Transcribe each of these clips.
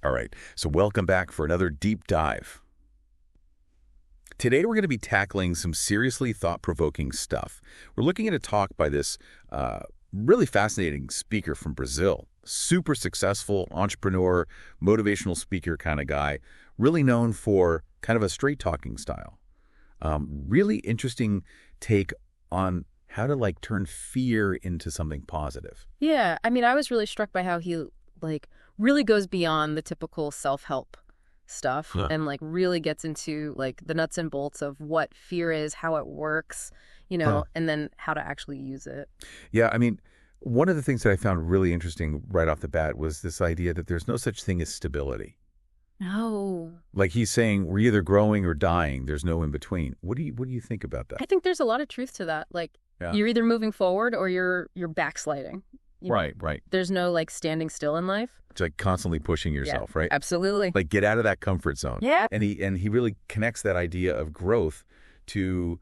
All right, so welcome back for another deep dive. Today we're going to be tackling some seriously thought-provoking stuff. We're looking at a talk by this really fascinating speaker from Brazil. Super successful entrepreneur, motivational speaker kind of guy, really known for kind of a straight-talking style. Really interesting take on how to like turn fear into something positive. Yeah, I mean, I was really struck by how he like really goes beyond the typical self-help stuff and like really gets into like the nuts and bolts of what fear is, how it works, and then how to actually use it. Yeah, I mean, one of the things that I found really interesting right off the bat was this idea that there's no such thing as stability. No. Like he's saying we're either growing or dying. There's no in between. What do you think about that? I think there's a lot of truth to that. Like you're either moving forward or you're backsliding. Right. There's no like standing still in life. It's like constantly pushing yourself, right? Absolutely. Like get out of that comfort zone. Yeah. And he really connects that idea of growth to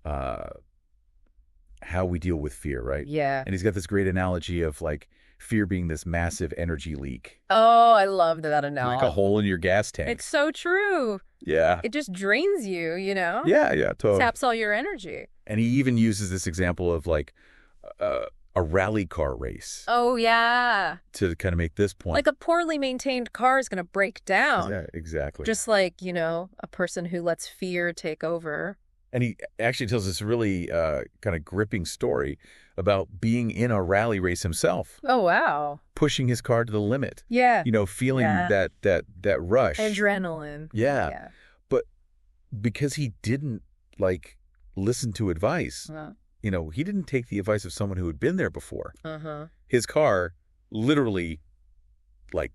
how we deal with fear, right? Yeah. And he's got this great analogy of like fear being this massive energy leak. Oh, I love that analogy. Like a hole in your gas tank. It's so true. Yeah. It just drains you, Yeah, totally. Saps all your energy. And he even uses this example of like a rally car race. Oh, yeah. To kind of make this point. Like a poorly maintained car is going to break down. Yeah, exactly. Just like, a person who lets fear take over. And he actually tells this really kind of gripping story about being in a rally race himself. Oh, wow. Pushing his car to the limit. Yeah. Feeling that rush. Adrenaline. Yeah. But because he didn't like listen to advice, he didn't take the advice of someone who had been there before. His car literally like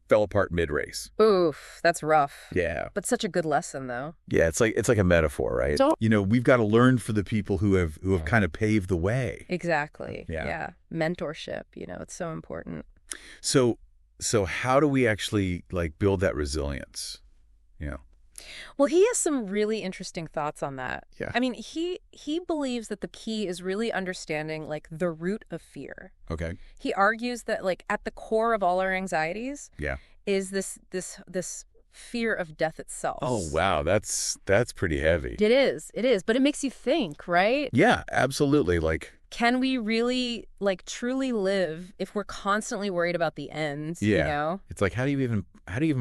fell apart mid-race. Oof, that's rough. Yeah. But such a good lesson, though. Yeah, it's like a metaphor, right? So, we've got to learn for the people who have kind of paved the way. Exactly. Yeah. Mentorship, it's so important. So how do we actually like build that resilience? Well, he has some really interesting thoughts on that. Yeah. I mean, he believes that the key is really understanding like the root of fear. Okay. He argues that like at the core of all our anxieties is this fear of death itself. Oh, wow. That's pretty heavy. It is. But it makes you think, right? Yeah, absolutely. Like, can we really like truly live if we're constantly worried about the end? It's like, how do you even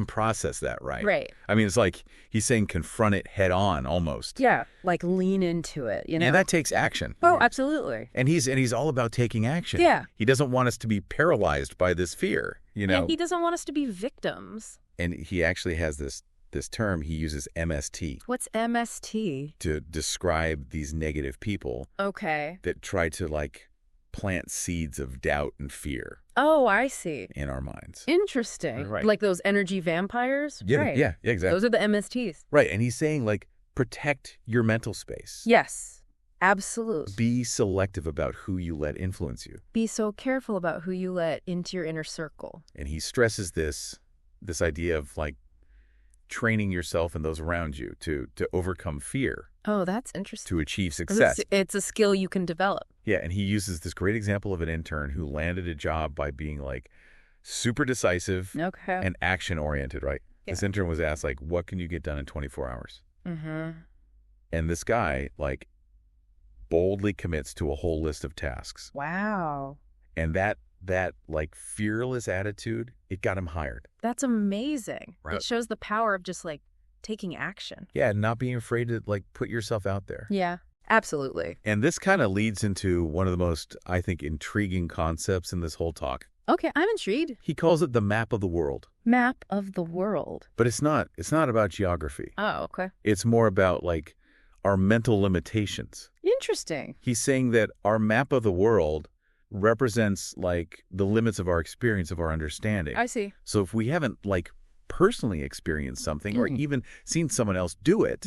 process that, right? Right. I mean, it's like he's saying confront it head on almost. Yeah. Like lean into it, And that takes action. Oh, absolutely. And he's all about taking action. Yeah. He doesn't want us to be paralyzed by this fear, And he doesn't want us to be victims. And he actually has this term, he uses MST. What's MST? To describe these negative people. Okay. That try to like plant seeds of doubt and fear. Oh, I see. In our minds. Interesting. Right. Like those energy vampires? Yeah, right. yeah, exactly. Those are the MSTs. Right. And he's saying like protect your mental space. Yes. Absolutely. Be selective about who you let influence you. Be so careful about who you let into your inner circle. And he stresses this idea of like training yourself and those around you to overcome fear. Oh, that's interesting. To achieve success. It's a skill you can develop. Yeah, and he uses this great example of an intern who landed a job by being like super decisive and action-oriented, right? Yeah. This intern was asked like, what can you get done in 24 hours? Mm-hmm. And this guy like boldly commits to a whole list of tasks. Wow. And that like fearless attitude, it got him hired. That's amazing. Right. It shows the power of just like taking action. Yeah, not being afraid to like put yourself out there. Yeah, absolutely. And this kind of leads into one of the most, I think, intriguing concepts in this whole talk. Okay, I'm intrigued. He calls it the map of the world. Map of the world. But it's not about geography. Oh, okay. It's more about like our mental limitations. Interesting. He's saying that our map of the world represents like the limits of our experience, of our understanding. I see. So if we haven't like personally experienced something or even seen someone else do it,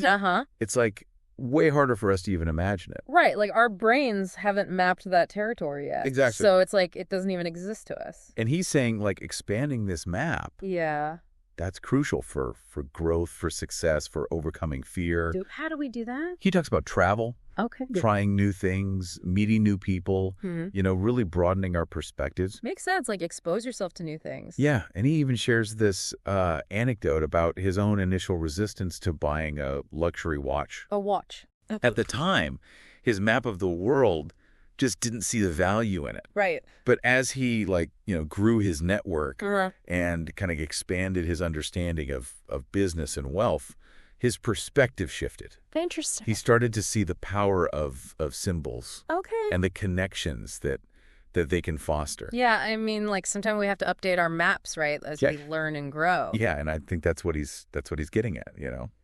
it's like way harder for us to even imagine it. Right. Like our brains haven't mapped that territory yet. Exactly. So it's like it doesn't even exist to us. And he's saying like expanding this map. Yeah. That's crucial for growth, for success, for overcoming fear. How do we do that? He talks about travel. Okay, good. trying new things, meeting new people, really broadening our perspectives. Makes sense. Like expose yourself to new things. Yeah, and he even shares this anecdote about his own initial resistance to buying a luxury watch. A watch. At the time, his map of the world just didn't see the value in it. Right. But as he grew his network Uh-huh. and kind of expanded his understanding of business and wealth, his perspective shifted. Interesting. He started to see the power of symbols Okay. and the connections that they can foster. Yeah, I mean, like sometimes we have to update our maps, right, as we learn and grow. Yeah, and I think that's what he's getting at,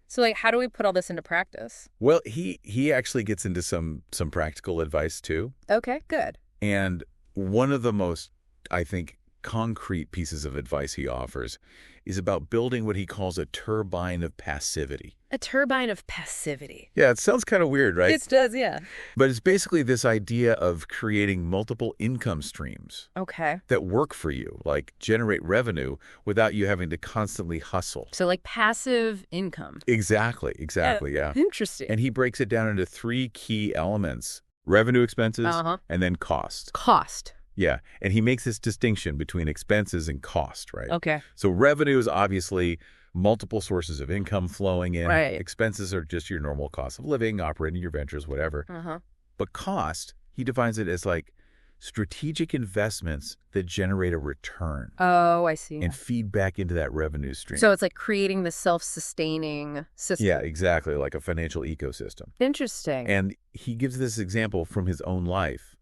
So, like, how do we put all this into practice? Well, he actually gets into some practical advice too. Okay, good. And one of the most, I think, concrete pieces of advice he offers is about building what he calls a turbine of passivity. A turbine of passivity. Yeah, it sounds kind of weird, right? It does, yeah. But it's basically this idea of creating multiple income streams Okay. that work for you, like generate revenue without you having to constantly hustle. So, like, passive income. Exactly, yeah. Interesting. And he breaks it down into 3 key elements: revenue, expenses, and then cost. Cost. Yeah, and he makes this distinction between expenses and cost, right? Okay. So revenue is obviously multiple sources of income flowing in. Right. Expenses are just your normal cost of living, operating your ventures, whatever. But cost, he defines it as like strategic investments that generate a return Oh, I see. and feed back into that revenue stream. So it's like creating the self-sustaining system. Yeah, exactly, like a financial ecosystem. Interesting. And he gives this example from his own life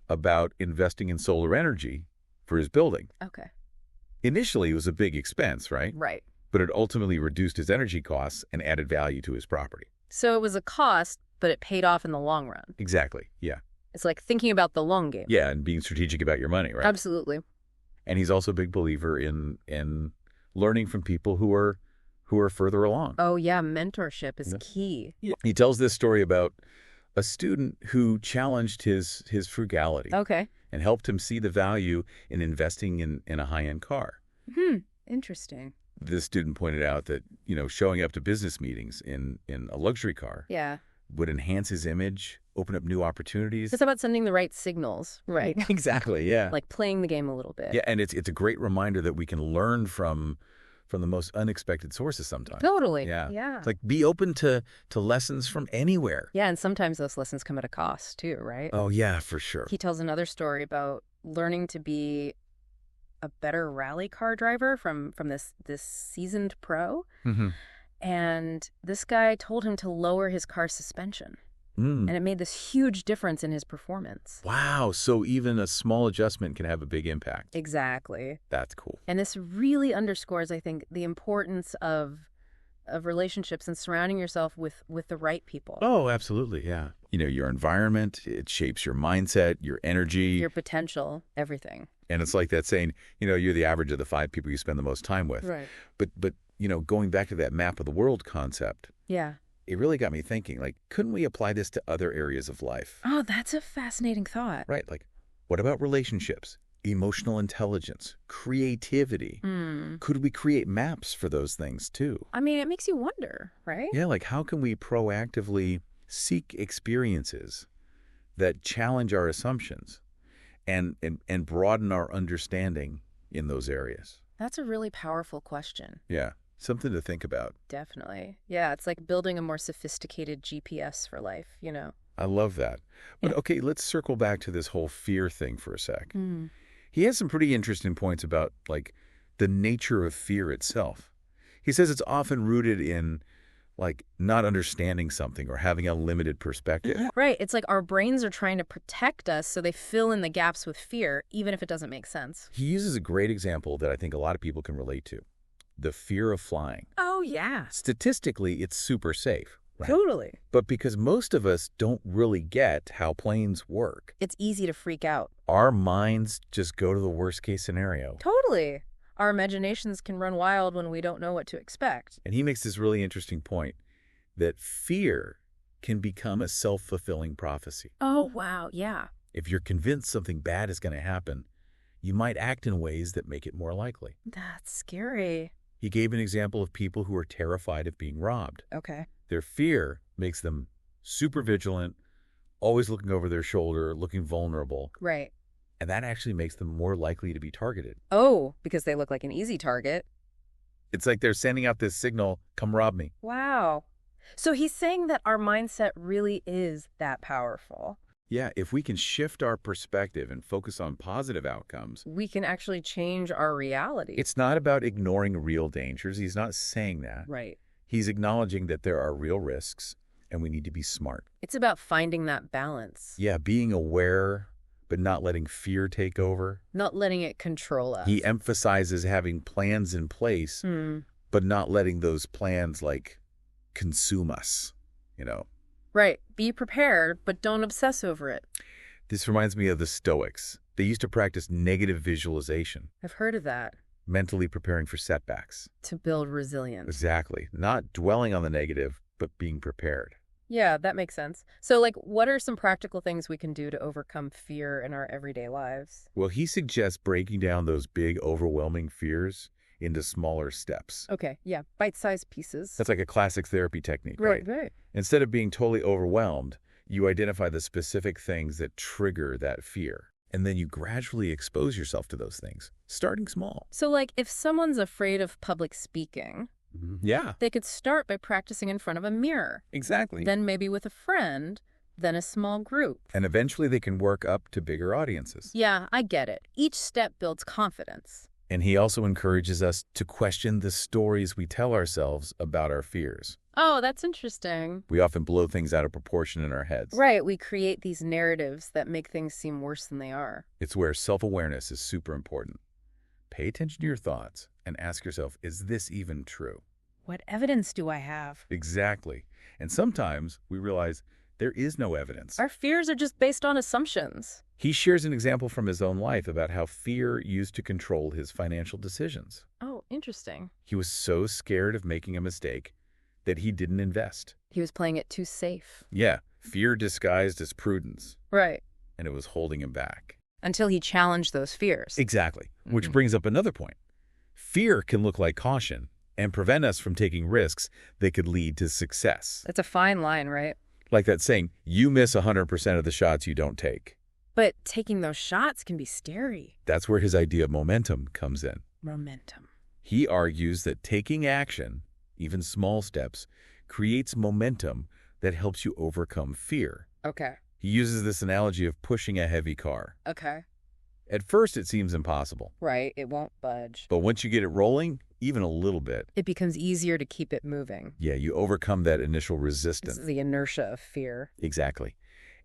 about investing in solar energy for his building. Okay. Initially, it was a big expense, right? Right. But it ultimately reduced his energy costs and added value to his property. So it was a cost, but it paid off in the long run. Exactly, yeah. It's like thinking about the long game. Yeah, and being strategic about your money, right? Absolutely. And he's also a big believer in learning from people who are further along. Oh, yeah. Mentorship is key. He tells this story about a student who challenged his frugality Okay. and helped him see the value in investing in a high-end car. Interesting. This student pointed out that, showing up to business meetings in a luxury car Yeah. would enhance his image, open up new opportunities. It's about sending the right signals. Right. Exactly, yeah. Like playing the game a little bit. Yeah, and it's a great reminder that we can learn from the most unexpected sources sometimes. Totally. Yeah. Yeah. It's like be open to lessons from anywhere. Yeah, and sometimes those lessons come at a cost too, right? Oh, yeah, for sure. He tells another story about learning to be a better rally car driver from this seasoned pro. And this guy told him to lower his car's suspension. And it made this huge difference in his performance. Wow, so even a small adjustment can have a big impact. Exactly. That's cool. And this really underscores, I think, the importance of relationships and surrounding yourself with the right people. Oh, absolutely, yeah. Your environment, it shapes your mindset, your energy. Your potential, everything. And it's like that saying, you're the average of the 5 people you spend the most time with. Right. But going back to that map of the world concept, Yeah. it really got me thinking, like, couldn't we apply this to other areas of life? Oh, that's a fascinating thought. Right, like, what about relationships, emotional intelligence, creativity? Could we create maps for those things too? I mean, it makes you wonder, right? Yeah, like how can we proactively seek experiences that challenge our assumptions and broaden our understanding in those areas? That's a really powerful question. Yeah, something to think about. Definitely. Yeah, it's like building a more sophisticated GPS for life, I love that. But Yeah. okay, let's circle back to this whole fear thing for a sec. He has some pretty interesting points about, like, the nature of fear itself. He says it's often rooted in, like, not understanding something or having a limited perspective. Right. It's like our brains are trying to protect us, so they fill in the gaps with fear, even if it doesn't make sense. He uses a great example that I think a lot of people can relate to: the fear of flying. Oh, yeah. Statistically, it's super safe. Right? Totally. But because most of us don't really get how planes work, It's easy to freak out. our minds just go to the worst case scenario. Totally. Our imaginations can run wild when we don't know what to expect. And he makes this really interesting point that fear can become a self-fulfilling prophecy. Oh, wow. Yeah. If you're convinced something bad is going to happen, you might act in ways that make it more likely. That's scary. He gave an example of people who are terrified of being robbed. Okay. Their fear makes them super vigilant, always looking over their shoulder, looking vulnerable. Right. And that actually makes them more likely to be targeted. Oh, because they look like an easy target. It's like they're sending out this signal, come rob me. Wow. So he's saying that our mindset really is that powerful. Yeah, if we can shift our perspective and focus on positive outcomes, We can actually change our reality. it's not about ignoring real dangers. He's not saying that. Right. He's acknowledging that there are real risks and we need to be smart. It's about finding that balance. Yeah, being aware, but not letting fear take over. Not letting it control us. He emphasizes having plans in place, but not letting those plans, like, consume us, you know. Right. Be prepared, but don't obsess over it. This reminds me of the Stoics. They used to practice negative visualization, I've heard of that. mentally preparing for setbacks. To build resilience. Exactly. Not dwelling on the negative, but being prepared. Yeah, that makes sense. So, like, what are some practical things we can do to overcome fear in our everyday lives? Well, he suggests breaking down those big, overwhelming fears into smaller steps. Okay, yeah, bite-sized pieces. That's like a classic therapy technique, right? Right. Instead of being totally overwhelmed, you identify the specific things that trigger that fear. And then you gradually expose yourself to those things, starting small. So, like, if someone's afraid of public speaking, Yeah, they could start by practicing in front of a mirror. exactly. Then maybe with a friend, then a small group. And eventually they can work up to bigger audiences. Yeah, I get it. Each step builds confidence. And he also encourages us to question the stories we tell ourselves about our fears. Oh, that's interesting. We often blow things out of proportion in our heads. Right, we create these narratives that make things seem worse than they are. It's where self-awareness is super important. Pay attention to your thoughts and ask yourself, is this even true? What evidence do I have? Exactly. And sometimes we realize there is no evidence. Our fears are just based on assumptions. He shares an example from his own life about how fear used to control his financial decisions. Oh, interesting. He was so scared of making a mistake that he didn't invest. He was playing it too safe. Yeah, fear disguised as prudence, Right. and it was holding him back. Until he challenged those fears. Exactly, which brings up another point. Fear can look like caution and prevent us from taking risks that could lead to success. That's a fine line, right? Like that saying, you miss 100% of the shots you don't take. But taking those shots can be scary. That's where his idea of momentum comes in. Momentum. He argues that taking action, even small steps, creates momentum that helps you overcome fear. Okay. He uses this analogy of pushing a heavy car. Okay. At first, it seems impossible. Right. It won't budge. But once you get it rolling, even a little bit, It becomes easier to keep it moving. yeah, you overcome that initial It's resistance. the inertia of fear. Exactly.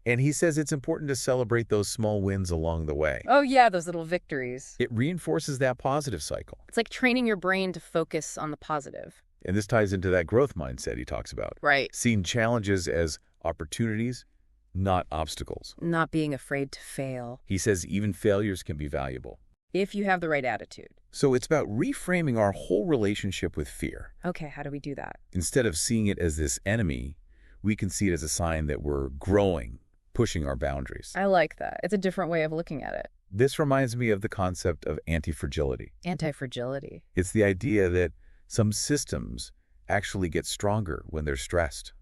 And he says it's important to celebrate those small wins along the way. Oh, yeah, those little victories. It reinforces that positive cycle. It's like training your brain to focus on the positive. And this ties into that growth mindset he talks about. Right. Seeing challenges as opportunities, not obstacles. Not being afraid to fail. He says even failures can be valuable. If you have the right attitude. So it's about reframing our whole relationship with fear. Okay, how do we do that? Instead of seeing it as this enemy, we can see it as a sign that we're growing, pushing our boundaries. I like that. It's a different way of looking at it. This reminds me of the concept of anti-fragility. Anti-fragility. It's the idea that some systems actually get stronger when they're stressed,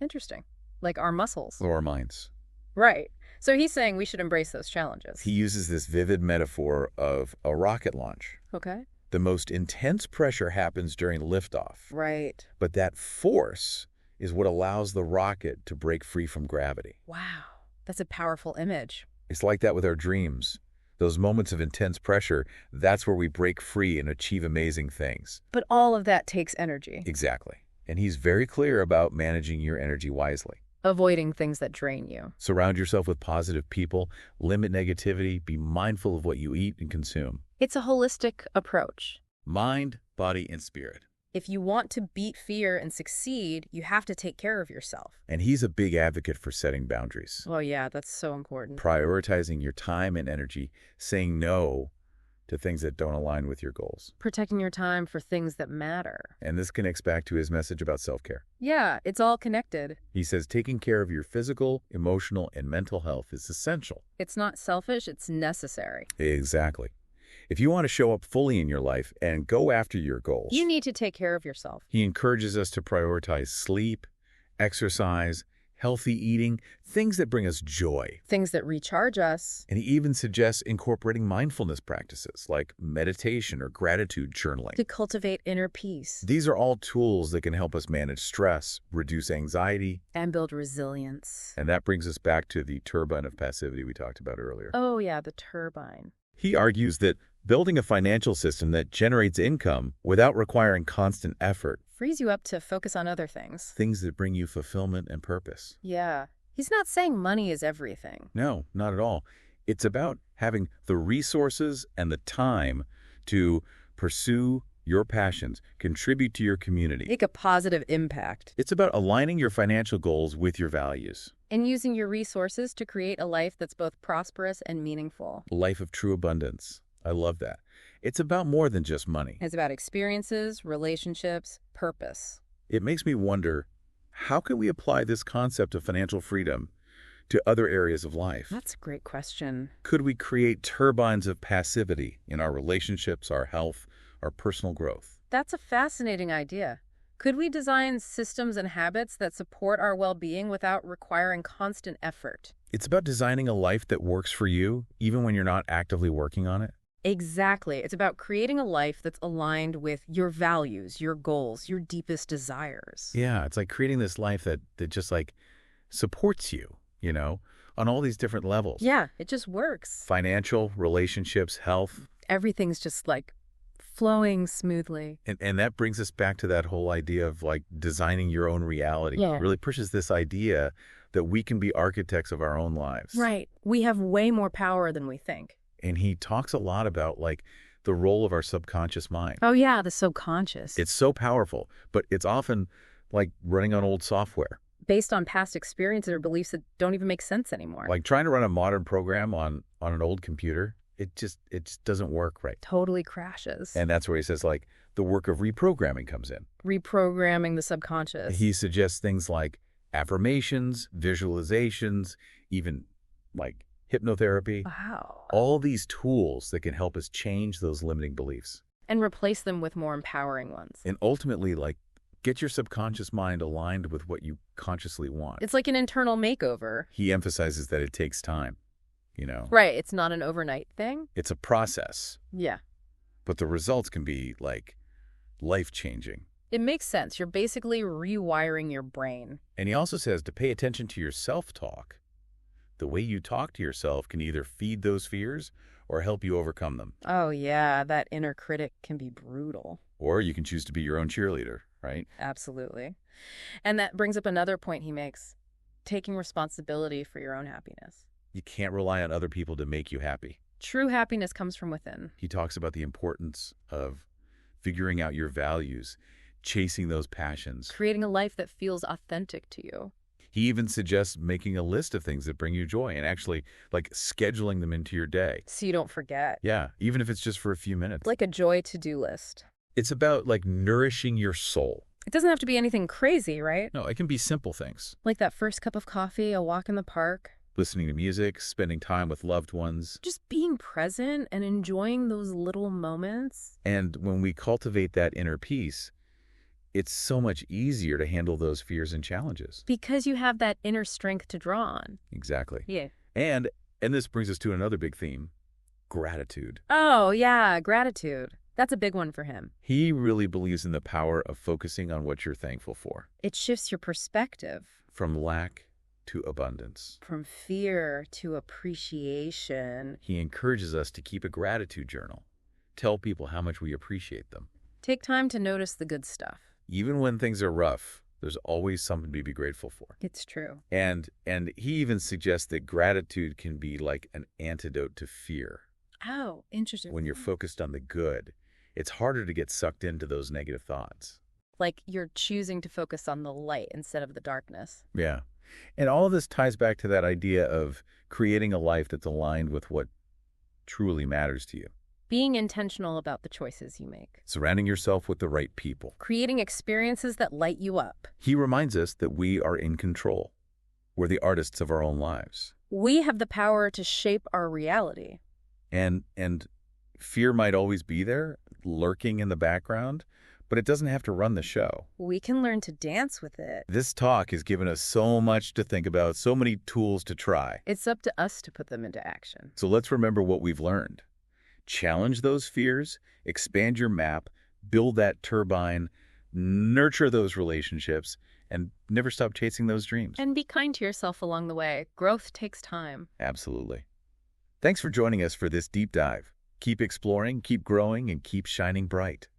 Interesting. Like our muscles. or our minds. Right. So he's saying we should embrace those challenges. He uses this vivid metaphor of a rocket launch. Okay. The most intense pressure happens during liftoff, Right. but that force is what allows the rocket to break free from gravity. Wow. That's a powerful image. It's like that with our dreams. Those moments of intense pressure, that's where we break free and achieve amazing things. But all of that takes energy. Exactly. And he's very clear about managing your energy wisely. Avoiding things that drain you. Surround yourself with positive people, limit negativity, be mindful of what you eat and consume. It's a holistic approach. Mind, body, and spirit. If you want to beat fear and succeed, you have to take care of yourself. And he's a big advocate for setting boundaries. Oh, yeah, that's so important. Prioritizing your time and energy, saying no to things that don't align with your goals. Protecting your time for things that matter. And this connects back to his message about self-care. Yeah, it's all connected. He says taking care of your physical, emotional, and mental health is essential. It's not selfish, it's necessary. Exactly. If you want to show up fully in your life and go after your goals, You need to take care of yourself. he encourages us to prioritize sleep, exercise, healthy eating, things that bring us joy. Things that recharge us. And he even suggests incorporating mindfulness practices like meditation or gratitude journaling. To cultivate inner peace. These are all tools that can help us manage stress, reduce anxiety, and build resilience. And that brings us back to the turbine of passivity we talked about earlier. Oh yeah, the turbine. He argues that building a financial system that generates income without requiring constant effort frees you up to focus on other things. Things that bring you fulfillment and purpose. Yeah. He's not saying money is everything. No, not at all. It's about having the resources and the time to pursue your passions, contribute to your community. Make a positive impact. It's about aligning your financial goals with your values. And using your resources to create a life that's both prosperous and meaningful. A life of true abundance. I love that. It's about more than just money. It's about experiences, relationships, purpose. It makes me wonder, how can we apply this concept of financial freedom to other areas of life? That's a great question. Could we create turbines of passivity in our relationships, our health, our personal growth? That's a fascinating idea. Could we design systems and habits that support our well-being without requiring constant effort? It's about designing a life that works for you, even when you're not actively working on it. Exactly. It's about creating a life that's aligned with your values, your goals, your deepest desires. Yeah, it's like creating this life that just like supports you, on all these different levels. Yeah, it just works. Financial, relationships, health. Everything's just like flowing smoothly. And that brings us back to that whole idea of like designing your own reality. Yeah. It really pushes this idea that we can be architects of our own lives. Right. We have way more power than we think. And he talks a lot about like the role of our subconscious mind. Oh yeah, the subconscious. It's so powerful, but it's often like running on old software. Based on past experiences or beliefs that don't even make sense anymore. Like trying to run a modern program on an old computer, it just doesn't work right. Totally crashes. And that's where he says like the work of reprogramming comes in. Reprogramming the subconscious. He suggests things like affirmations, visualizations, even like hypnotherapy. Wow. All these tools that can help us change those limiting beliefs. And replace them with more empowering ones. And ultimately, like, get your subconscious mind aligned with what you consciously want. It's like an internal makeover. He emphasizes that it takes time, Right. It's not an overnight thing. It's a process. Yeah. But the results can be, like, life-changing. It makes sense. You're basically rewiring your brain. And he also says to pay attention to your self-talk. The way you talk to yourself can either feed those fears or help you overcome them. Oh, yeah. That inner critic can be brutal. Or you can choose to be your own cheerleader, right? Absolutely. And that brings up another point he makes. Taking responsibility for your own happiness. You can't rely on other people to make you happy. True happiness comes from within. He talks about the importance of figuring out your values, chasing those passions. Creating a life that feels authentic to you. He even suggests making a list of things that bring you joy and actually like scheduling them into your day. So you don't forget. Yeah, even if it's just for a few minutes. Like a joy to-do list. It's about like nourishing your soul. It doesn't have to be anything crazy, right? No, it can be simple things. Like that first cup of coffee, a walk in the park. Listening to music, spending time with loved ones. Just being present and enjoying those little moments. And when we cultivate that inner peace, it's so much easier to handle those fears and challenges. Because you have that inner strength to draw on. Exactly. Yeah. And this brings us to another big theme, gratitude. Oh, yeah, gratitude. That's a big one for him. He really believes in the power of focusing on what you're thankful for. It shifts your perspective. From lack to abundance. From fear to appreciation. He encourages us to keep a gratitude journal. Tell people how much we appreciate them. Take time to notice the good stuff. Even when things are rough, there's always something to be grateful for. It's true. And he even suggests that gratitude can be like an antidote to fear. Oh, interesting. When you're focused on the good, it's harder to get sucked into those negative thoughts. Like you're choosing to focus on the light instead of the darkness. Yeah. And all of this ties back to that idea of creating a life that's aligned with what truly matters to you. Being intentional about the choices you make. Surrounding yourself with the right people. Creating experiences that light you up. He reminds us that we are in control. We're the artists of our own lives. We have the power to shape our reality. And fear might always be there, lurking in the background, but it doesn't have to run the show. We can learn to dance with it. This talk has given us so much to think about, so many tools to try. It's up to us to put them into action. So let's remember what we've learned. Challenge those fears, expand your map, build that turbine, nurture those relationships, and never stop chasing those dreams. And be kind to yourself along the way. Growth takes time. Absolutely. Thanks for joining us for this deep dive. Keep exploring, keep growing, and keep shining bright.